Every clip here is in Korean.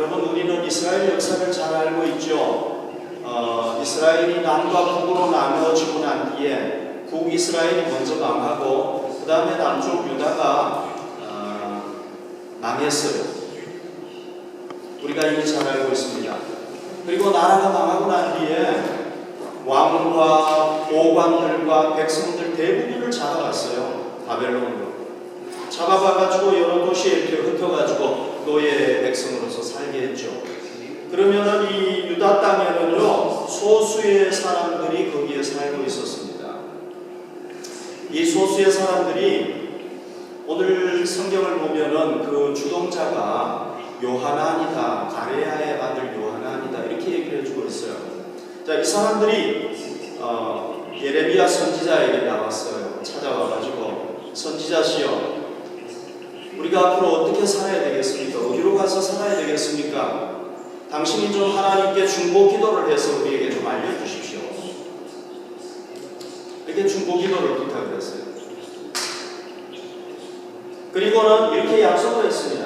여러분, 우리는 이스라엘 역사를 잘 알고 있죠. 이스라엘이 남과 북으로 나누어지고 난 뒤에 북이스라엘이 먼저 망하고 그 다음에 남쪽 유다가 망했어요. 우리가 이미 잘 알고 있습니다. 그리고 나라가 망하고 난 뒤에 왕과 오관들과 백성들 대부분을 잡아갔어요. 바벨론으로 잡아가가지고 여러 도시에 이렇게 흩어가지고 노예 백성으로서 살게 했죠. 그러면은 이 유다 땅에는요, 소수의 사람들이 거기에 살고 있었습니다. 이 소수의 사람들이 오늘 성경을 보면은 그 주동자가 요하난이다, 가레야의 아들 요하난이다, 이렇게 얘기를 해주고 있어요. 자, 이 사람들이 예레미야 선지자에게 나왔어요. 찾아와가지고, 선지자시여, 우리가 앞으로 어떻게 살아야 되겠습니까? 어디로 가서 살아야 되겠습니까? 당신이 좀 하나님께 중보 기도를 해서 우리에게 좀 알려주십시오. 이렇게 중보 기도를 부탁을 했어요. 그리고는 이렇게 약속을 했습니다.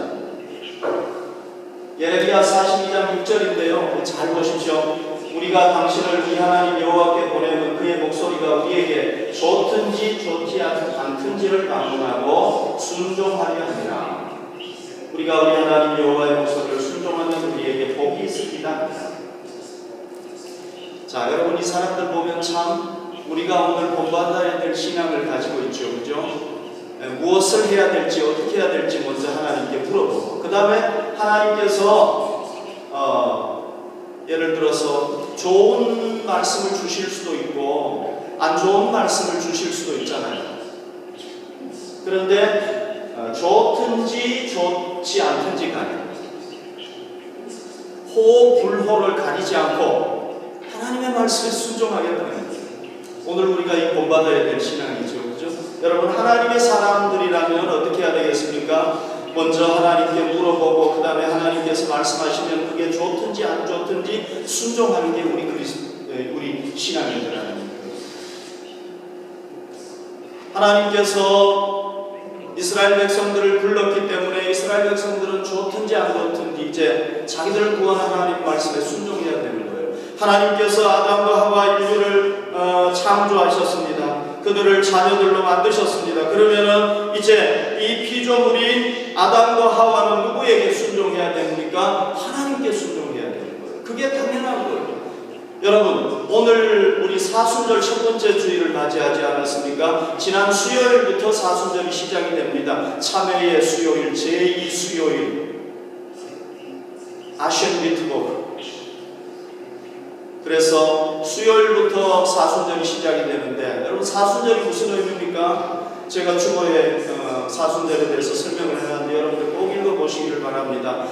예레미야 42장 6절인데요. 잘 보십시오. 우리가 당신을 우리 하나님 여호와께 보내면 그의 목소리가 우리에게 좋든지 좋지 않든지를 방문하고 순종하려 하리라. 우리가 우리 하나님 여호와의 목소리를 순종하면 우리에게 복이 있습니다. 자, 여러분, 이 사람들 보면 참 우리가 오늘 본받아야 될 신앙을 가지고 있죠. 그죠? 무엇을 해야 될지, 어떻게 해야 될지 먼저 하나님께 물어보고, 그 다음에 하나님께서 예를 들어서 좋은 말씀을 주실 수도 있고 안 좋은 말씀을 주실 수도 있잖아요. 그런데 좋든지 좋지 않든지 간에 호불호를 가리지 않고 하나님의 말씀에 순종하겠다는 거예요. 오늘 우리가 이 본받아야 될 신앙이죠. 그죠? 여러분, 하나님의 사람들이라면 어떻게 해야 되겠습니까? 먼저 하나님께 물어보고 그 다음에 하나님께서 말씀하시면 그게 좋든지 안 좋든지 순종하는 게 우리 신앙인들이라는 거예요. 하나님께서 이스라엘 백성들을 불렀기 때문에 이스라엘 백성들은 좋든지 안 좋든지 이제 자기들을 구원한 하나님 말씀에 순종해야 되는 거예요. 하나님께서 아담과 하와 인류를 창조하셨습니다. 그들을 자녀들로 만드셨습니다. 그러면은 이제 이 피조물인 아담과 하와는 누구에게 순종해야 됩니까? 하나님께 순종해야 되는 거예요. 그게 당연한 거예요. 여러분, 오늘 우리 사순절 첫 번째 주일을 맞이하지 않았습니까? 지난 수요일부터 사순절이 시작이 됩니다. 참회의 수요일, 제2 수요일, 아셴비트복. 그래서 수요일부터 사순절이 시작이 되는데, 여러분, 사순절이 무슨 의미입니까? 제가 주보에 사순절에 대해서 설명을 해놨는데 여러분들 꼭 읽어보시기를 바랍니다.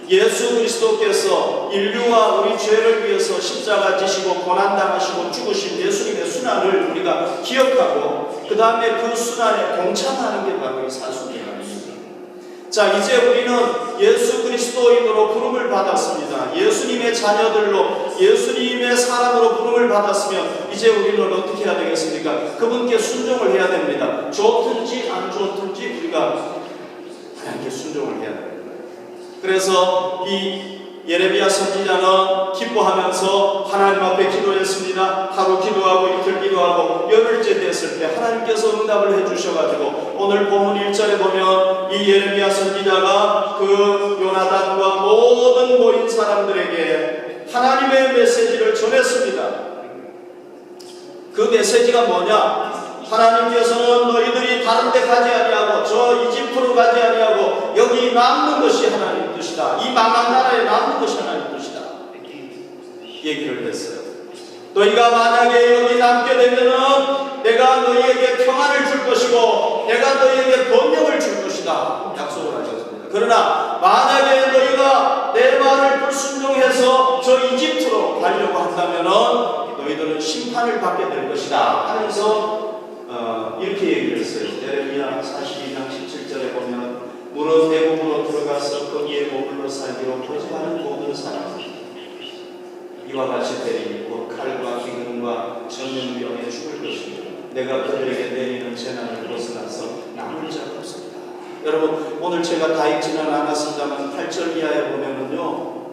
예수 그리스도께서 인류와 우리 죄를 위해서 십자가 지시고 고난당하시고 죽으신 예수님의 순환을 우리가 기억하고 그 다음에 그 순환에 동참하는 게 바로 이 사순절입니다. 자, 이제 우리는 예수 그리스도인으로 부름을 받았습니다. 예수님의 자녀들로, 예수님의 사람으로 부름을 받았으면 이제 우리는 어떻게 해야 되겠습니까? 그분께 순종을 해야 됩니다. 좋든지 안 좋든지 우리가 하나님께 순종을 해야 됩니다. 그래서 이 예레미야 선지자는 기뻐하면서 하나님 앞에 기도했습니다. 하루 기도하고 이틀 기도하고 열흘째 됐을 때 하나님께서 응답을 해주셔가지고 오늘 본문 1절에 보면 이 예레미야 선지자가 그 요나단과 모든 모인 사람들에게 하나님의 메시지를 전했습니다. 그 메시지가 뭐냐? 하나님께서는 너희들이 다른 데 가지 아니하고 저 이집트로 가지 아니하고 여기 남는 것이 하나님 뜻이다. 이 망한 나라에 남는 것이 하나님 뜻이다. 얘기를 했어요. 너희가 만약에 여기 남게 되면은 내가 너희에게 평안을 줄 것이고 내가 너희에게 번영을 줄 것이다. 약속을 하셨습니다. 그러나 만약에 너희가 내 말을 불순종해서 저 이집트로 가려고 한다면은 너희들은 심판을 받게 될 것이다 하면서 이렇게 얘기를 했어요. 예레미야 42장 17절에 보면 물은 대국으로 들어가서 거기에 머물러 살기로 거짓하는 모든 사람 이와 같이 때리니 곧 칼과 기근과 전염병에 죽을 것이며 내가 그들에게 내리는 재난을 벗어나서 남을 자가 없습니다. 여러분, 오늘 제가 다 읽지는 않았습니다만 8절 이하에 보면은요,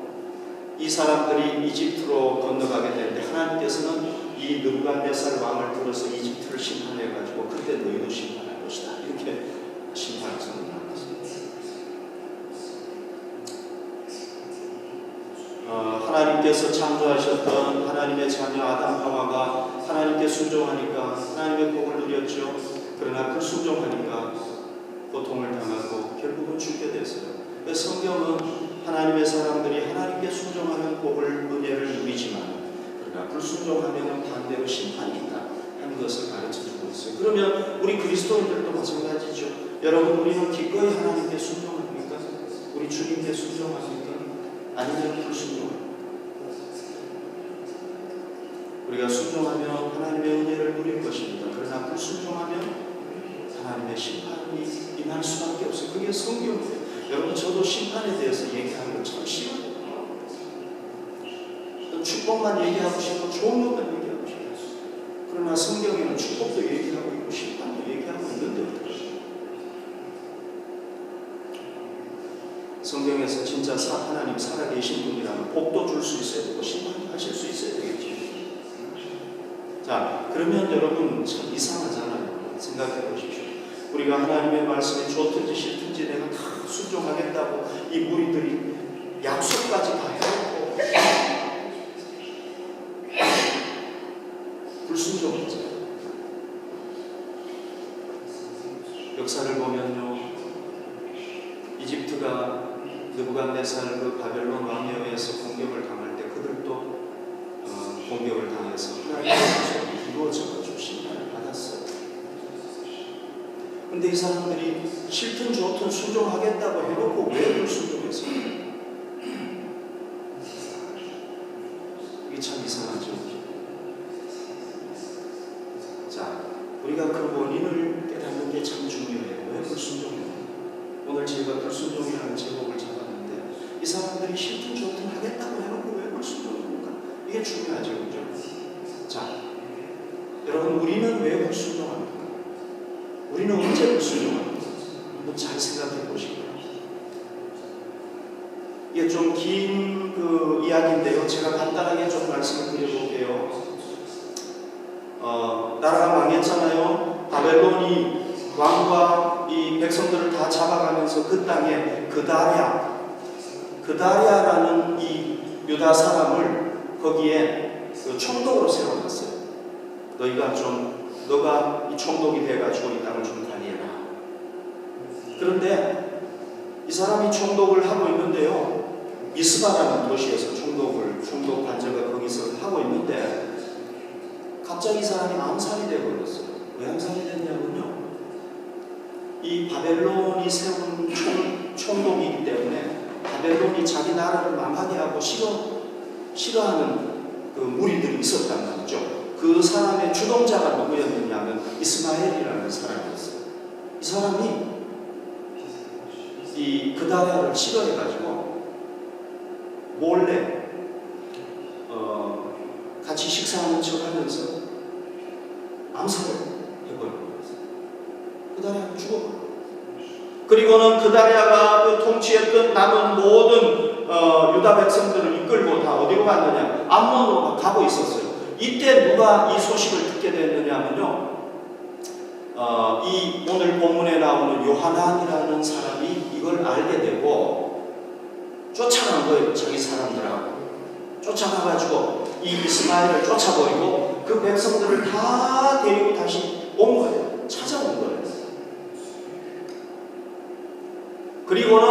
이 사람들이 이집트로 건너가게 되는데 하나님께서는 이 느부갓네살 왕을 들어서 이집트를 심판해가지고 그때 너희도 심판할 것이다, 이렇게 심판을 선언합니다. 하나님께서 창조하셨던 하나님의 자녀 아담 하와가 하나님께 순종하니까 하나님의 복을 누렸죠. 그러나 불순종하니까 고통을 당하고 결국은 죽게 됐어요. 성경은 하나님의 사람들이 하나님께 순종하는 복을, 은혜를 누리지만 그러나 불순종하면 반대로 심판이 있다 하는 것을 가르쳐주고 있어요. 그러면 우리 그리스도인들도 마찬가지죠. 여러분, 우리는 기꺼이 하나님께 순종합니까? 우리 주님께 순종합니까? 아니면 불순종합니까? 우리가 순종하면 하나님의 은혜를 누릴 것입니다. 그러나 불순종하면 하나님의 심판이 임할 수밖에 없어요. 그게 성경이에요. 여러분, 저도 심판에 대해서 얘기하는 거 참 싫어요. 축복만 얘기하고 싶고 좋은 것만 얘기하고 싶어요. 그러나 성경에는 축복도 얘기하고 있고 심판도 얘기하고 있는데 어떡해요? 성경에서 진짜 하나님 살아계신 분이라면 복도 줄 수 있어야 되고 심판하실 수 있어야 되겠죠. 자, 그러면 여러분 참 이상하잖아요. 생각해 보십시오. 우리가 하나님의 말씀에 좋든지 싫든지 내가 다 순종하겠다고 이 무리들이 약속까지 다 해놓고 불순종했잖아요. 역사를 보면요, 이집트가 느부갓네살 그 바벨론 왕에 의해서 공격을 당할 때 그들도 공격을 당해서 하나님의 약속이 이루어져가지고 심판을 받았어요. 근데 이 사람들이 싫든 좋든 순종하겠다고 해놓고 왜 불순종했어요? 이게 참 이상하죠. 자, 우리가 그 원인을 깨닫는 게 참 중요해요. 왜 불순종해요? 오늘 제가 불순종이라는 제목을 잡았는데 이 사람들이 싫든 좋든 하겠다고 해놓고 왜 불순종합니까? 이게 중요하죠, 그죠? 자, 여러분, 우리는 왜 불순종합니까? 우리는 언제 불순종합니까? 한번 잘 생각해 보시고요. 이게 좀 긴 그 이야기인데요. 제가 간단하게 좀 말씀을 드려볼게요. 나라가 망했잖아요. 바벨론이 왕과 이 백성들을 다 잡아가면서 그 땅에 그다랴라는 이 유다 사람을 거기에 그 총독으로 세워놨어요. 너가 이 총독이 돼가지고 이 땅을 좀 관리해라. 그런데 이 사람이 총독을 하고 있는데요, 미스바라는 도시에서 총독 관저가 거기서 하고 있는데 갑자기 이 사람이 암살이 되어버렸어요. 왜 암살이 됐냐면요, 이 바벨론이 세운 총독이기 때문에 바벨론이 자기 나라를 망하게 하고 싫어하는 그 무리들이 있었단 말이죠. 그 사람의 주동자가 누구였느냐면 이스마엘이라는 사람이었어요. 이 사람이 이 그다랴를 싫어해가지고 몰래 같이 식사하는 척하면서 암살을 해버린 거예요. 그다랴가 죽어버려요. 그리고는 그다랴가 그 통치했던 남은 모든 유다 백성들을 이끌고 다 어디로 갔느냐? 암몬으로 가고 있었어요. 이때 누가 이 소식을 듣게 됐느냐면요, 이 오늘 본문에 나오는 요하난이라는 사람이 이걸 알게 되고 쫓아간 거예요. 자기 사람들하고 쫓아가가지고 이 이스마엘을 쫓아버리고 그 백성들을 다 데리고 다시 온 거예요. 찾아온 거예요. 그리고는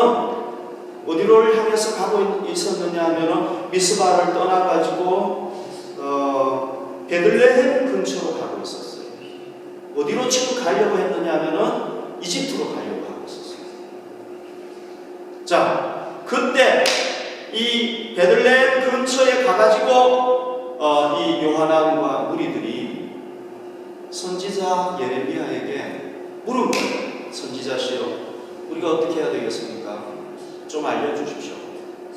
어디를 향해서 가고 있었느냐 하면은 미스바를 떠나가지고 베들레헴 근처로 가고 있었어요. 어디로 지금 가려고 했느냐 하면은 이집트로 가려고 하고 있었어요. 자, 그때 이 베들레헴 근처에 가가지고 이 요하난과 무리들이 선지자 예레미야에게 물은 거예요. 선지자시여, 우리가 어떻게 해야 되겠습니까? 좀 알려주십시오.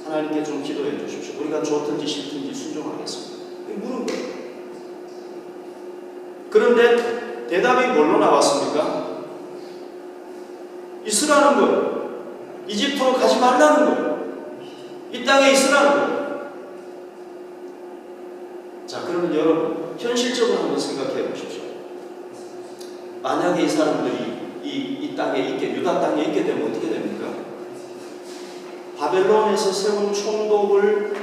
하나님께 좀 기도해 주십시오. 우리가 좋든지 싫든지 순종하겠습니다. 물은 거예요. 그런데 대답이 뭘로 나왔습니까? 있으라는 거예요. 이집트로 가지 말라는 거예요. 이 땅에 있으라는 거예요. 자, 그러면 여러분 현실적으로 한번 생각해 보십시오. 만약에 이 사람들이 이 땅에 유다 땅에 있게 되면 어떻게 됩니까? 바벨론에서 세운 총독을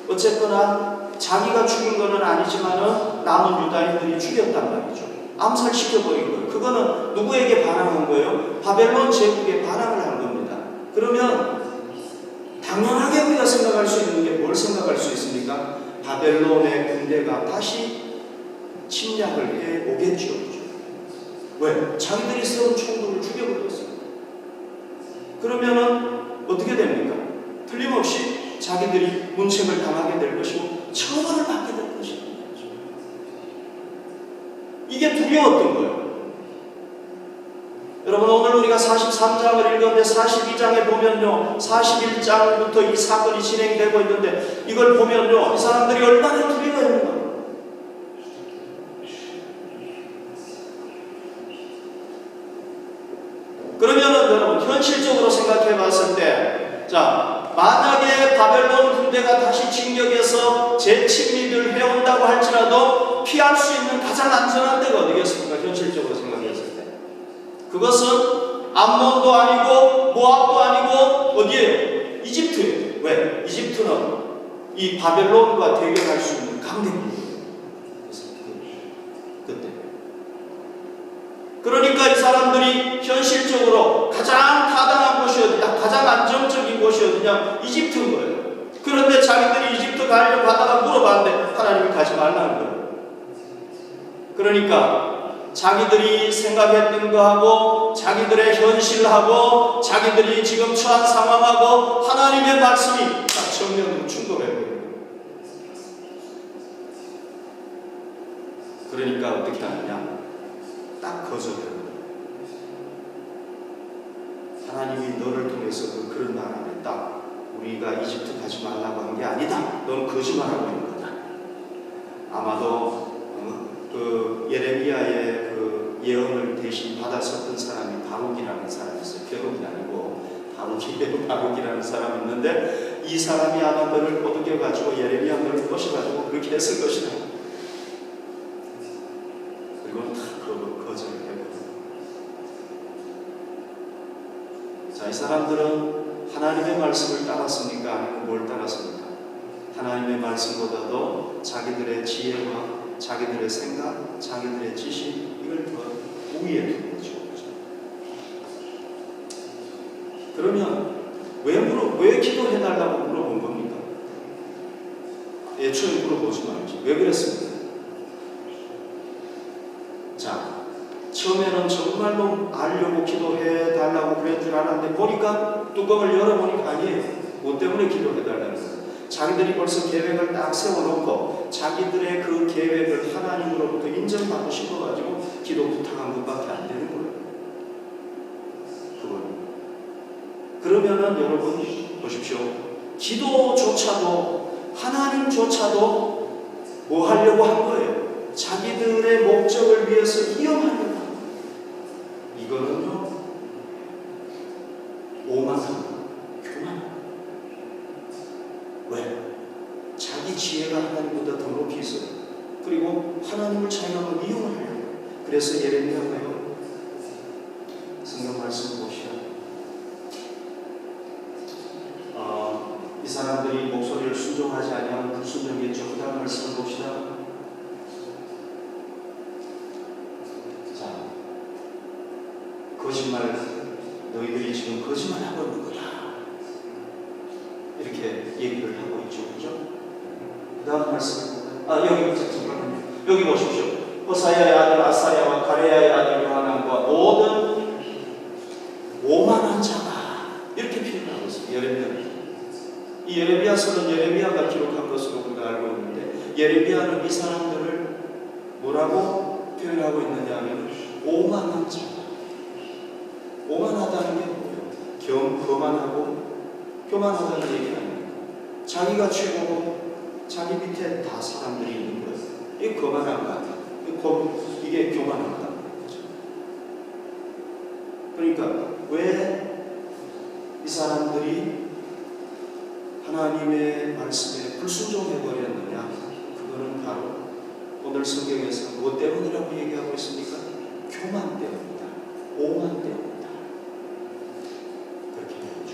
어쨌거나 자기가 죽인 것은 아니지만은 남은 유다인들이 죽였단 말이죠. 암살시켜버린 거예요. 그거는 누구에게 반항한 거예요? 바벨론 제국에 반항을 한 겁니다. 그러면 당연하게 우리가 생각할 수 있는 게 뭘 생각할 수 있습니까? 바벨론의 군대가 다시 침략을 해 오겠죠. 왜? 자기들이 세운 총독을 죽여버렸어요. 그러면은 어떻게 됩니까? 틀림없이 자기들이 문책을 당하게 될 것이고 처벌을 받게 될 것입니다. 이게 두려웠던 거예요. 여러분, 오늘 우리가 43장을 읽었는데 42장에 보면요, 41장부터 이 사건이 진행되고 있는데 이걸 보면요, 이 사람들이 얼마나 두려워했는가. 그러면은 여러분 현실적으로 생각해 봤을 때, 자, 만약에 바벨론 군대가 다시 진격해서 재침입을 해온다고 할지라도 피할 수 있는 가장 안전한 데가 어디겠습니까? 현실적으로 생각했을 때 그것은 암몬도 아니고 모압도 아니고 어디예요? 이집트예요. 왜? 이집트는 이 바벨론과 대결할 수 있는 강대국이에요. 그때. 그러니까 이 사람들이 현실적으로 가장 타당한 곳이 어디냐, 가장 안정적인 곳이 어디냐, 이집트인 거예요. 그런데 자기들이 이집트 가려고 하다가 물어봤는데 하나님이 가지 말라는 거예요. 그러니까 자기들이 생각했던 거하고 자기들의 현실하고 자기들이 지금 처한 상황하고 하나님의 말씀이 딱 정면으로 충돌해버려요. 그러니까 어떻게 하느냐, 딱 거절해요. 하나님이 너를 통해서 그런 말 안 했다. 우리가 이집트 가지 말라고 한 게 아니다. 넌 거짓말하고 있는 거다. 아마도 그 예레미야의 그 예언을 대신 받았었던 사람이 바룩이라는 사람이 있어요. 게록이 아니고 바룩이라는 사람이 있는데 이 사람이 아마 너를 꼬드겨가지고 예레미야 너를 꼬셔가지고 그렇게 했을 것이다. 그리고 다 거절을 해버려요. 자, 이 사람들은 하나님의 말씀을 따랐습니까? 아니면 뭘 따랐습니까? 하나님의 말씀보다도 자기들의 지혜와 자기들의 생각, 자기들의 지식, 이걸 더 우위에 두는 거죠. 그러면 왜 기도해달라고 물어본 겁니까? 애초에 물어보지 말지. 왜 그랬습니까? 자, 처음에는 정말로 알려고 기도해달라고 그랬던 줄 알았는데 보니까 뚜껑을 열어보니까 아니에요. 뭐 때문에 기도해달라는 거예요? 자기들이 벌써 계획을 딱 세워놓고 자기들의 그 계획을 하나님으로부터 인정받고 싶어가지고 기도 부탁한 것밖에 안 되는 거예요. 그러면은 여러분 보십시오. 기도조차도 하나님조차도 뭐 하려고 한 거예요? 자기들의 목적을 위해서 이용하려고 한 거예요. 이거는요, 오만합니다. 교만합니다. 왜? 자기 지혜가 하나님보다 더 높이 있어요. 그리고 하나님을 자기가 이용하려고. 그래서 예레미야가요, 성경 말씀 보시오. 이 사람들이 목소리를 순종하지 아니하면 불순종이겠죠. 그 다음 말씀을 봅시다. 자, 거짓말, 너희들이 지금 거짓말하고 있는 거다. 이렇게 얘기를 하고 있죠. 그죠? 그 다음 말씀, 여기 보십시오. 호사야의 아들 아사야와 가레야의 아들 요하난과 모든 오만한 자가, 이렇게 표현하고 있습니다. 예레미야. 이 예레미야서는 예레미야가 기록한 것으로 우리가 알고 있는데, 예레미야는 이 사람들을 뭐라고 표현하고 있느냐 하면 오만한 자. 오만하다는 게 뭐예요? 교만하다는 얘기는 아닙니까? 자기가 최고고 자기 밑에 다 사람들이 있는 거예요. 이게 거만한 거 아니에요? 이게 교만한 거 아니에요? 그러니까 왜 이 사람들이 하나님의 말씀에 불순종해버렸느냐? 그거는 바로 오늘 성경에서 무엇 때문이라고 얘기하고 있습니까? 교만 때문이다. 오만 때문이다. 그렇게 되죠.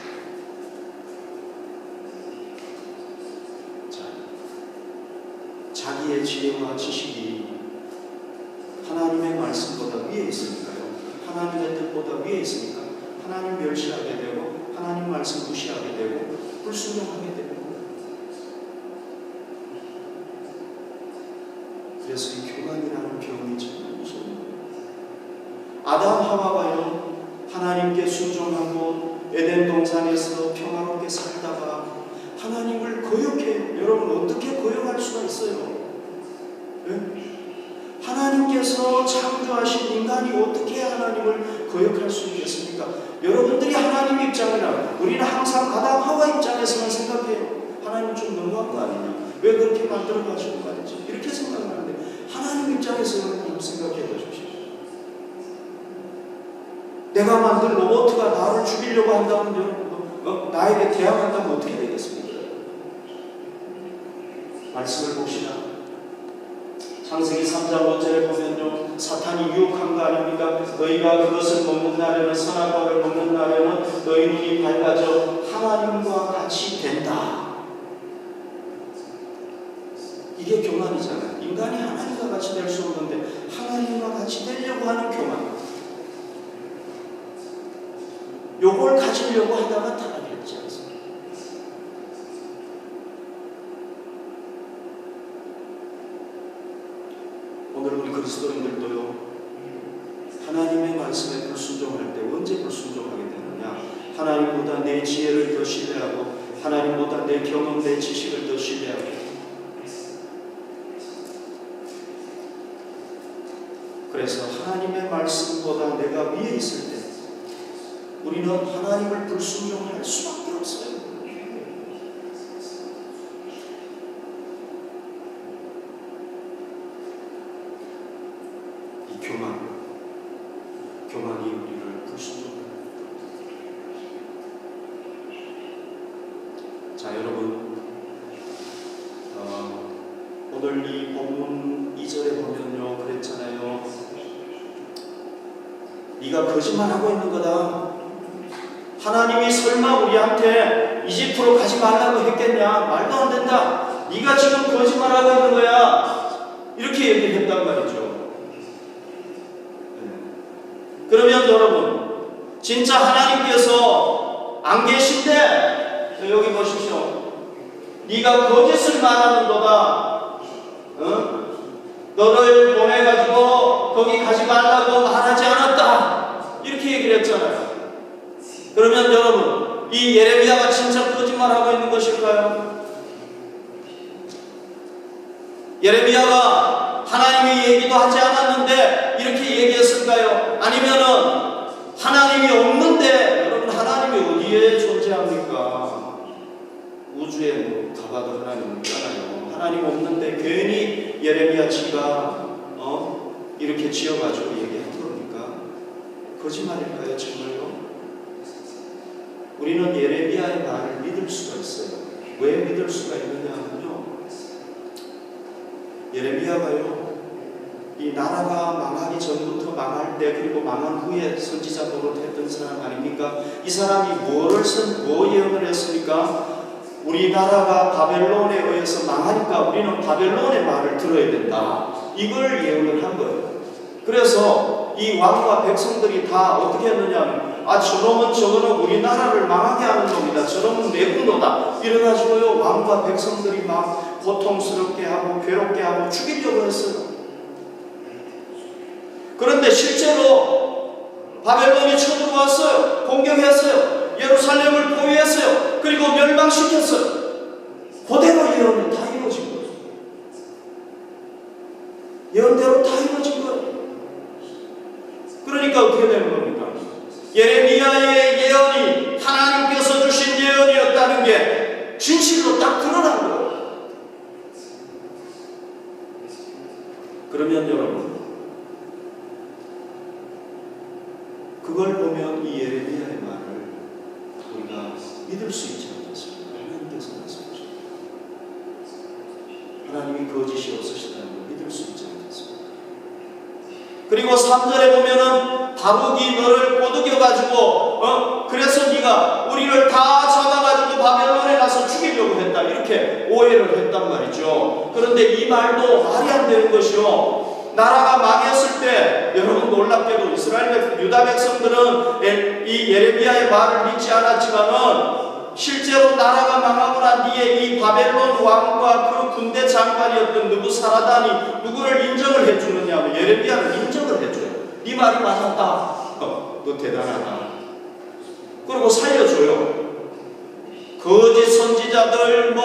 자, 자기의 지혜와 지식이 하나님의 말씀보다 위에 있으니까요. 하나님의 뜻보다 위에 있으니까 하나님 멸시하게 되고 하나님 말씀 무시하게 되고 불순종하게 되는 거예요. 그래서 이 교만이라는 병이 정말 무서운 거예요. 아담 하와가요, 하나님께 순종하고 에덴 동산에서 평화롭게 살다가 하나님을 거역해요. 여러분 어떻게 거역할 수가 있어요? 네? 하나님께서 창조하신 인간이 어떻게 하나님을 거역할 수 있겠습니까? 여러분들이 하나님 입장이라 우리는 항상 아담 하와 입장에서만 생각해요. 하나님 좀 너무한 거 아니냐? 왜 그렇게 만들어 가지고 말이지? 이렇게 생각하는데 하나님 입장에서는 좀 생각해 보십시오. 내가 만든 로봇가 나를 죽이려고 한다면 나에게 대항한다면 어떻게 되겠습니까? 말씀을 봅시다. 창세기 3장 5절에 보면요, 사탄이 유혹한 거 아닙니까? 너희가 그것을 먹는 날에는, 선악과 과를 먹는 날에는 너희 눈이 밝아져 하나님과 같이 된다. 이게 교만이잖아요. 인간이 하나님과 같이 될 수 없는데 하나님과 같이 되려고 하는 교만. 요걸 가지려고 하다가 타락했지 않습니까? 오늘 우리 그리스도인들도요, 하나님의 말씀에 불순종할 때 언제 불순종하게 되느냐? 하나님보다 내 지혜를 더 신뢰하고 하나님보다 내 경험, 내 지식을 더 신뢰하고. 그래서 하나님의 말씀보다 내가 위에 있을 때 우리는 하나님을 불순종할 수밖에 없어요. 이 교만이 우리를 불순종합니다. 자, 여러분, 오늘 이 본문 2절에 보면요, 그랬잖아요. 네가 거짓말하고 있는 거다. 하나님이 설마 우리한테 이집트로 가지 말라고 했겠냐? 말도 안 된다. 네가 지금 거짓말하고 있는 거야. 이렇게 얘기를 했단 말이죠. 그러면 여러분, 진짜 하나님께서 안 계신데, 여기 보십시오. 네가 거짓을 말하는도다. 너를 보내가지고 거기 가지 말라고 말하지 않았다. 이렇게 얘기를 했잖아요. 그러면 여러분, 이 예레미야가 진짜 거짓말하고 있는 것일까요? 예레미야가 하나님이 얘기도 하지 않았는데 이렇게 얘기했을까요? 아니면은 하나님이 없는데, 여러분 하나님이 어디에 존재합니까? 우주에 뭐 가봐도 하나님 없잖아요. 하나님 없는데 괜히 예레미야 지가 이렇게 지어가지고 얘기한 겁니까? 거짓말일까요? 정말로? 우리는 예레미야의 말을 믿을 수가 있어요. 왜 믿을 수가 있느냐 하면요, 예레미야가요, 이 나라가 망하기 전부터 망할 때, 그리고 망한 후에 선지자 노릇했던 사람 아닙니까? 이 사람이 뭐 예언을 했습니까? 우리나라가 바벨론에 의해서 망하니까 우리는 바벨론의 말을 들어야 된다. 이걸 예언을 한 거예요. 그래서 이 왕과 백성들이 다 어떻게 했느냐, 저놈은 저거는 우리나라를 망하게 하는 놈이다. 저놈은 내군노다. 이래가지고요, 왕과 백성들이 막 고통스럽게 하고 괴롭게 하고 죽이려고 했어요. 그런데 실제로 바벨론이 쳐들어왔어요. 공격했어요. 예루살렘을 포위했어요. 그리고 멸망시켰어요. 그대로 예언이 다 이루어진 거죠. 예언대로 다 이루어진 거예요. 그러니까 어떻게 되는 겁니까? 예레미야의 예언이 하나님께서 주신 예언이었다는 게 진실로 딱 드러난 거예요. 그러면 여러분, 그걸 보면 이 예레미야의 믿을 수 있지 않겠습니까? 하나님께서 말씀하십니다. 하나님이 거짓이 없으시다는 걸 믿을 수 있지 않겠습니까? 그리고 3절에 보면은 바룩이 너를 꼬드겨가지고 그래서 네가 우리를 다 잡아가지고 바벨론에 가서 죽이려고 했다, 이렇게 오해를 했단 말이죠. 그런데 이 말도 말이 안 되는 것이요. 나라가 망했을 때 여러분 놀랍게도 이스라엘 유다 백성들은 이 예레미야의 말을 믿지 않았지만은 실제로 나라가 망하고 난 뒤에 이 바벨론 왕과 그 군대 장관이었던 느부사라단이 누구를 인정을 해주느냐면 예레미야를 인정을 해줘요. 네 말이 맞았다. 너 대단하다. 그리고 살려줘요. 거짓 선지자들,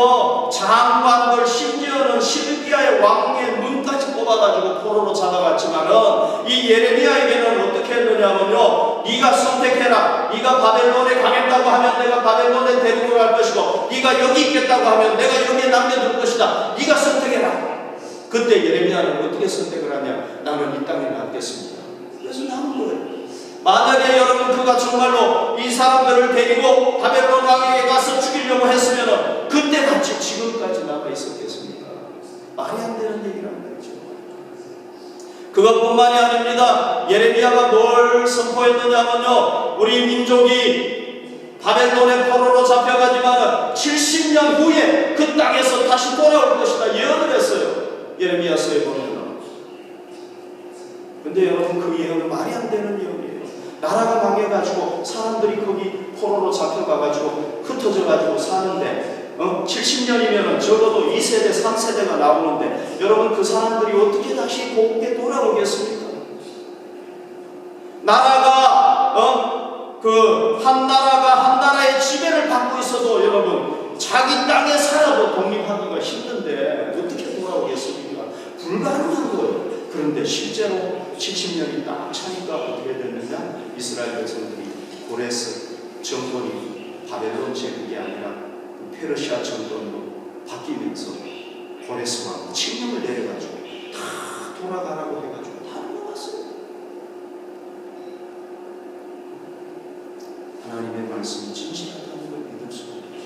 장관들, 심지어는 시드기야의 왕의 눈까지 뽑아가지고 포로로 잡아갔지만은 이 예레미야에게는 어떻게 했느냐면요, 네가 선택해라. 네가 바벨론에 가겠다고 하면 내가 바벨론에 데리고 갈 것이고, 네가 여기 있겠다고 하면 내가 여기에 남겨둘 것이다. 네가 선택해라. 그때 예레미야는 어떻게 선택을 하냐? 나는 이 땅에 남겠습니다. 그래서 남은 거예요. 만약에 여러분 그가 정말로 이 사람들을 데리고 바벨론 왕에게 가서 죽이려고 했으면 그때 같이 지금까지 남아 있었겠습니까? 말이 안 되는 얘기란 말이죠. 그것뿐만이 아닙니다. 예레미야가 뭘 선포했느냐면요, 우리 민족이 바벨론의 포로로 잡혀가지만 70년 후에 그 땅에서 다시 돌아올 것이다 예언을 했어요. 예레미야서에 보면. 근데 여러분 그 예언은 말이 안 되는 예언이에요. 나라가 망해가지고 사람들이 거기 포로로 잡혀가가지고 흩어져가지고 사는데 70년이면 적어도 2세대 3세대가 나오는데 여러분 그 사람들이 어떻게 다시 고국에 돌아오겠습니까? 나라가 한 나라의 지배를 받고 있어도 여러분 자기 땅에 살아도 독립하기가 힘든데 어떻게 돌아오겠습니까? 불가능한 거예요. 그런데 실제로 70년이 딱 차니까 어떻게 됐느냐? 이스라엘 백성들이 고레스 정권이 바벨론 제국이 아니라 페르시아 정권으로 바뀌면서 고레스 왕 칙령을 내려가지고 다 돌아가라고 해가지고 다 넘어갔어요. 하나님의 말씀이 진실하다는 걸 믿을 수 있는 거예요.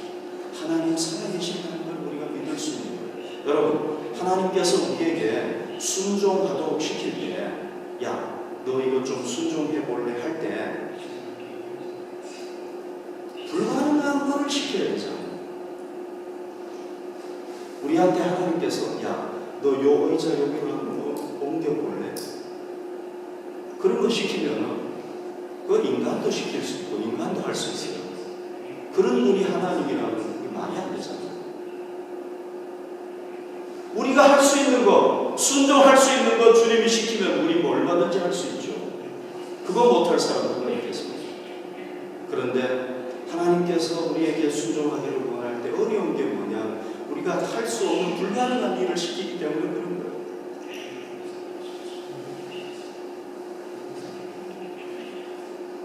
하나님 살아계신다는 걸 우리가 믿을 수 있는 거예요. 여러분, 하나님께서 우리에게 순종하도록 시킬 때, 야, 너 이거 좀 순종해 볼래 할 때 불가능한 거를 시켜야 되잖아. 우리한테 하나님께서 야, 너 요 의자 여기로 옮겨 볼래? 그런 거 시키면은 그건 인간도 시킬 수 있고 인간도 할 수 있어요. 그런 분이 하나님이라는 게 말이 안 되잖아요. 우리가 할 수 있는 거, 순종할 수 있는 거 주님이 시키면 우리 뭐 얼마든지 할 수 있죠. 그거 못할 사람 누가 있겠습니까? 그런데 하나님께서 우리에게 순종하기를 원할 때 어려운 게 뭐냐? 우리가 할 수 없는 불가능한 일을 시키기 때문에 그런 거예요.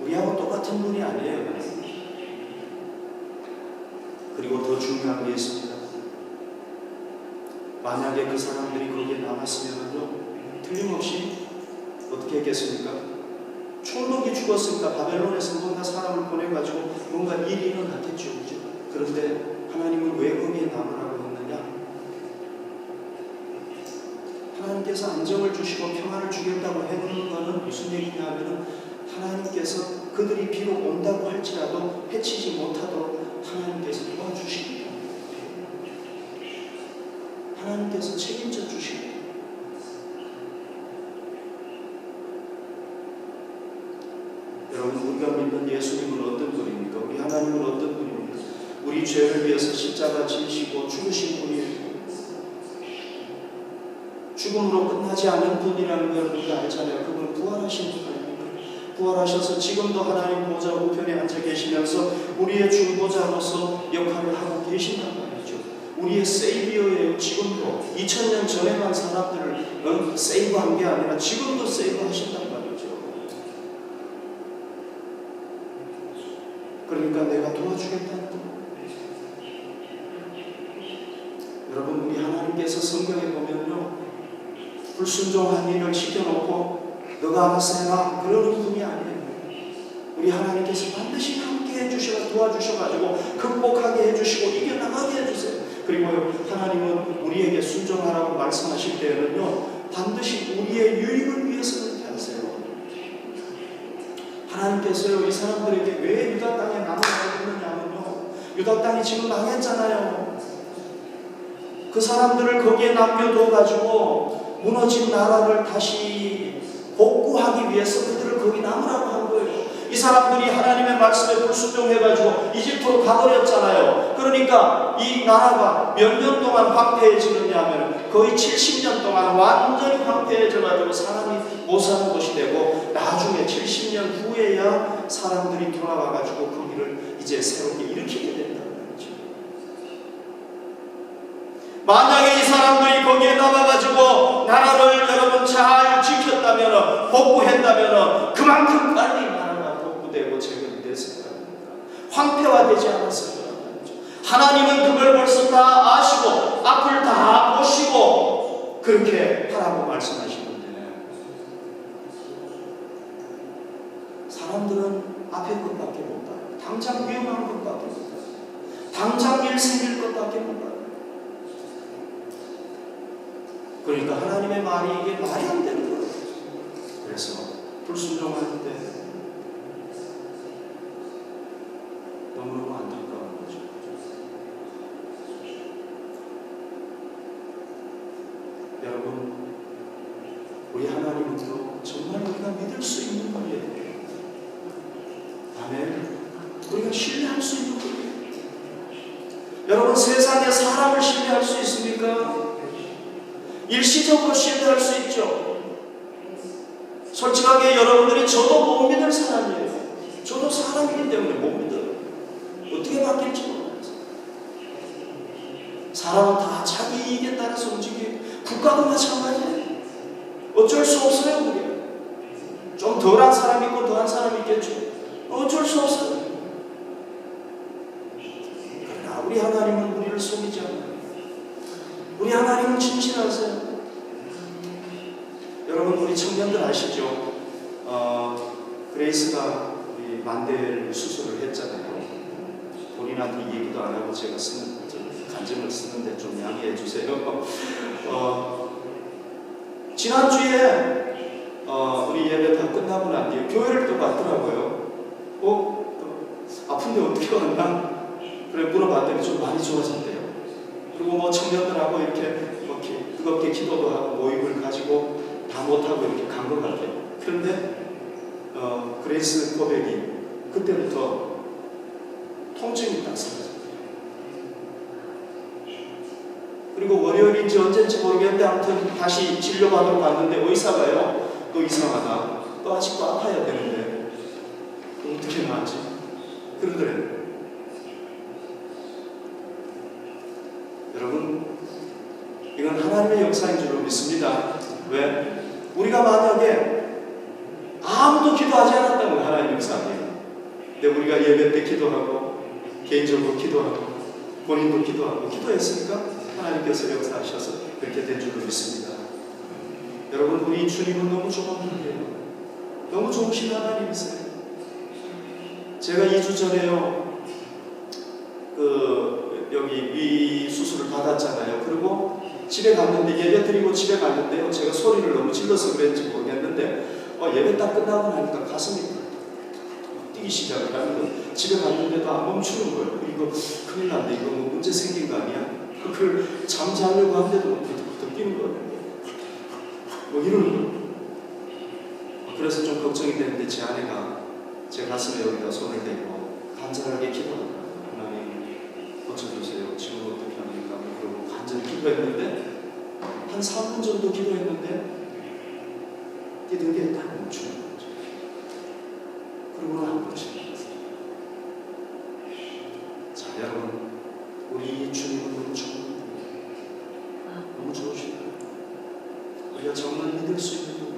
우리하고 똑같은 분이 아니에요. 그리고 더 중요한 게 있습니다. 만약에 그 사람들이 거기에 남았으면요, 틀림없이 어떻게 했겠습니까? 총독이 죽었으니까 바벨론에서 뭔가 사람을 보내가지고 뭔가 일이 일어났겠죠. 그죠? 그런데 하나님은 왜 거기에 남으라고 했느냐? 하나님께서 안정을 주시고 평안을 주겠다고 해놓는 것은 무슨 얘기냐 하면은 하나님께서 그들이 비록 온다고 할지라도 해치지 못하도록 하나님께서 도와주시기 때문에 하나님께서 책임져 주시고 여러분 우리가 믿는 예수님은 어떤 분입니까? 우리 하나님은 어떤 분입니까? 우리 죄를 위해서 십자가 지시고 죽으신 분이에요. 죽음으로 끝나지 않은 분이라는 걸 우리가 알잖아요. 그분은 부활하신 분 아닙니까? 부활하셔서 지금도 하나님 보좌 우편에 앉아 계시면서 우리의 중보자로서 역할을 하고 계신단 말이죠. 우리의 세이비어예요. 지금도 2000년 전에만 사람들을 세이브한 게 아니라 지금도 세이브하신단 말이죠. 그러니까 내가 도와주겠다는 거. 여러분 우리 하나님께서 성경에 보면요, 불순종한 일을 시켜놓고 너가 알아서 해라 그러는 분이 아니에요. 우리 하나님께서 반드시 함께 해주셔서 도와주셔가지고 극복하게 해주시고 이겨나가게 해주세요. 그리고 하나님은 우리에게 순종하라고 말씀하실 때에는요, 반드시 우리의 유익을 위해서 그렇게 하세요. 하나님께서요, 이 사람들에게 왜 유다 땅에 남아가고 있느냐면요, 유다 땅이 지금 망했잖아요. 그 사람들을 거기에 남겨둬가지고 무너진 나라를 다시 복구하기 위해서 그들을 거기 남으라고 한 거예요. 이 사람들이 하나님의 말씀에 불순종해가지고 이집트로 가버렸잖아요. 그러니까 이 나라가 몇 년 동안 황폐해지느냐 하면 거의 70년 동안 완전히 황폐해져가지고 사람이 못 사는 곳이 되고, 나중에 70년 후에야 사람들이 돌아와가지고 거기를 이제 새롭게 일으키게 된다는 거죠. 만약에 이 사람들이 거기에 남아가지고 나라를 여러분 잘 지켰다면, 복구했다면 그만큼 빨리 나라가 복구되고 재건됐을 겁니다. 황폐화되지 않았을 겁니다. 하나님은 그걸 벌써 다 아시고 앞을 다 보시고 그렇게 하라고 말씀하시는데, 사람들은 앞에 것밖에 못 봐요. 당장 위험한 것밖에 못 봐요. 당장 일 생길 것밖에 못 봐요. 그러니까 하나님의 말이 이게 말이 안 되는 거예요. 그래서 불순종할 때 너무너무 안타까운 거죠. 여러분, 우리 하나님은요, 정말 우리가 믿을 수 있는 분이에요. 아멘. 우리가 신뢰할 수 있는 분이에요. 여러분, 세상에 사람을 신뢰할 수 있습니까? 일시적으로 신뢰할 수 있죠. 솔직하게 여러분들이 저도 못 믿을 사람이에요. 저도 사람이기 때문에 못 믿어요. 어떻게 바뀔지 몰라요. 사람은 다 자기 이익에 따라서 움직여요. 국가도 마찬가지예요. 어쩔 수 없어요. 그게 좀 덜한 사람이 있고 더한 사람이 있겠죠. 어쩔 수 없어요. 그러나 우리 하나님은 우리를 속이지 않아요. 우리 하나님은 진실하세요. 여러분, 우리 청년들 아시죠? 그레이스가 우리 만대를 수술을 했잖아요. 본인한테 얘기도 안 하고 제가 간증을 쓰는데 좀 양해해 주세요. 지난주에 우리 예배 다 끝나고 난 뒤에 교회를 또 갔더라고요. 아픈데 어떻게 왔나? 그래 물어봤더니 좀 많이 좋아졌대요. 그리고 뭐 청년들하고 이렇게 뜨겁게 기도도 하고 모임을 가지고 다 못하고 이렇게 간 것 같아요. 그런데 그레이스 고백이 그때부터 통증이 딱 사라졌어요. 그리고 월요일인지 언제인지 모르겠는데 아무튼 다시 진료받으러 갔는데 의사가요, 또 이상하다, 또 아직도 아파야 되는데 어떻게 나았지? 그러더래요. 여러분, 이건 하나님의 역사인 줄로 믿습니다. 왜? 우리가 만약에 아무도 기도하지 않았다면 하나님의 역사 아니에요. 근데 우리가 예배 때 기도하고 개인적으로 기도하고 본인도 기도하고 기도했으니까 하나님께서 역사하셔서 그렇게 된 줄로 믿습니다. 여러분, 우리 주님은 너무 좋은 분이에요. 너무 좋으신 하나님이세요. 제가 2주 전에요, 여기 위 수술을 받았잖아요. 그리고 집에 갔는데, 예배 드리고 집에 갔는데요, 제가 소리를 너무 질러서 그랬는지 모르겠는데 예배 딱 끝나고 나니까 가슴이 뛰기 시작을 하는 거. 집에 갔는데도 안 멈추는 거예요. 이거 큰일 났네, 이거 뭐 문제 생긴 거 아니야? 그걸 잠자려고 하는데도 더 뛰는 거예요. 뭐 이러는 거예요. 그래서 좀 걱정이 되는데 제 아내가 제 가슴에 여기다 손을 대고 간절하게 기도합니다. 하나님 고쳐주세요. 지금 어떻게 합니까? 그리고 간절히 기도했는데 한 3분 정도 기도했는데 뛰는 게 딱 멈추는 거죠. 그러고는 안 멈추는 거죠. 자, 여러분, 우리 주님은 너무 좋은 분이에요. 너무 좋으신 분이에요. 우리가 정말 믿을 수 있는 분이에요.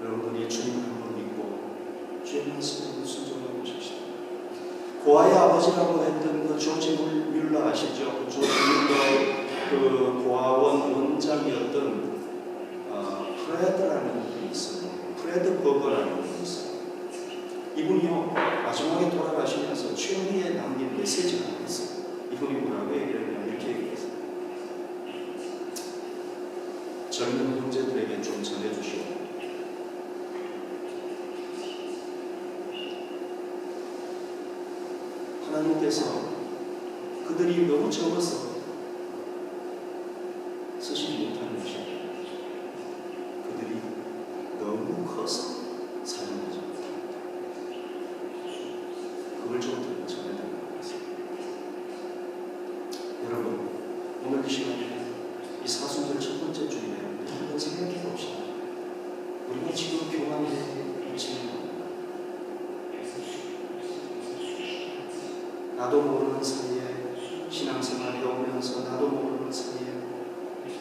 여러분들이 주님을 한번 믿고 주님 말씀에 순종하고 싶습니다. 고아의 아버지라고 했던 그 조지 뮬러 아시죠? 조지 뮬러 그 고아원 원장이었던 프레드라는 분이 있어요. 프레드 버거라는 분이 있어요. 이분이요, 마지막에 돌아가시면서 최후에 남긴 메시지가 있어요. 이분이 뭐라고 얘기했냐면 이렇게 얘기했어요. 젊은 형제들에게 좀 전해주시오. 하나님께서 그들이 너무 적어서 쓰지 못하는 것이 그들이 너무 커서 사용하지 못합니다. 그걸 좀 전해드리고 있습니다. 여러분, 오늘 이 시간에 이 사순절 첫 번째 주일에 한번 생각해 봅시다. 우리가 지금 교만에 미치는 겁니다. 나도 모르는 사이에 신앙생활 해오면서 나도 모르는 사이에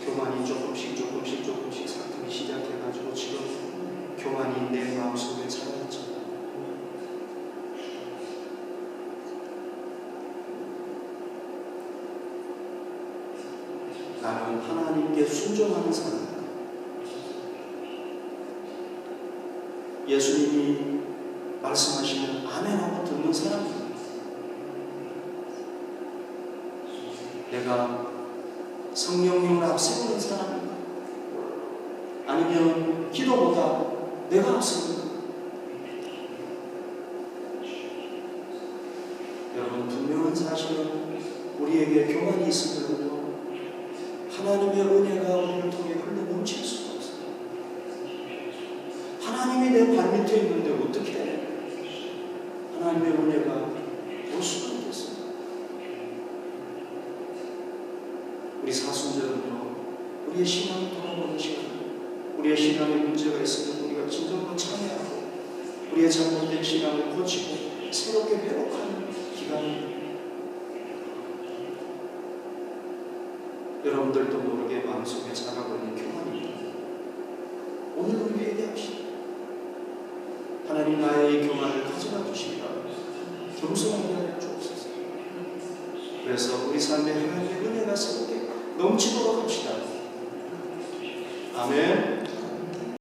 교만이 조금씩 삭히기 시작해가지고 지금 교만이 내 마음속에 자라났잖아요. 나는 하나님께 순종하는 사람입니다. 예수님이 말씀하시면 아멘하고 듣는 사람입니다. 내가 성령님을 앞세우는 사람인가? 아니면 기도보다 내가 앞세우는? 여러분, 분명한 사실은 우리에게 교만이 있으면요, 하나님의 은혜가 우리를 통해 흘러 넘칠 수가 없어요. 하나님이 내 발밑에 있는데 어떻게 하나님의 은혜가 올 수가 있겠어요? 우리 사순절은요, 우리의 신앙을 돌아보는 시간, 우리의 신앙에 문제가 있으면 우리가 진정으로 참여하고 우리의 잘못된 신앙을 고치고 새롭게 회복하는 기간입니다. 여러분들도 모르게 마음속에 자라고 있는 교만입니다. 오늘 우리 회개합시다. 하나님, 나의 이 교만을 가져가 주시기 바랍니다. 겸손하게 하여 주옵소서. 그래서 우리 삶에 하나님의 은혜가 새롭게 넘치도록 합시다. 아멘.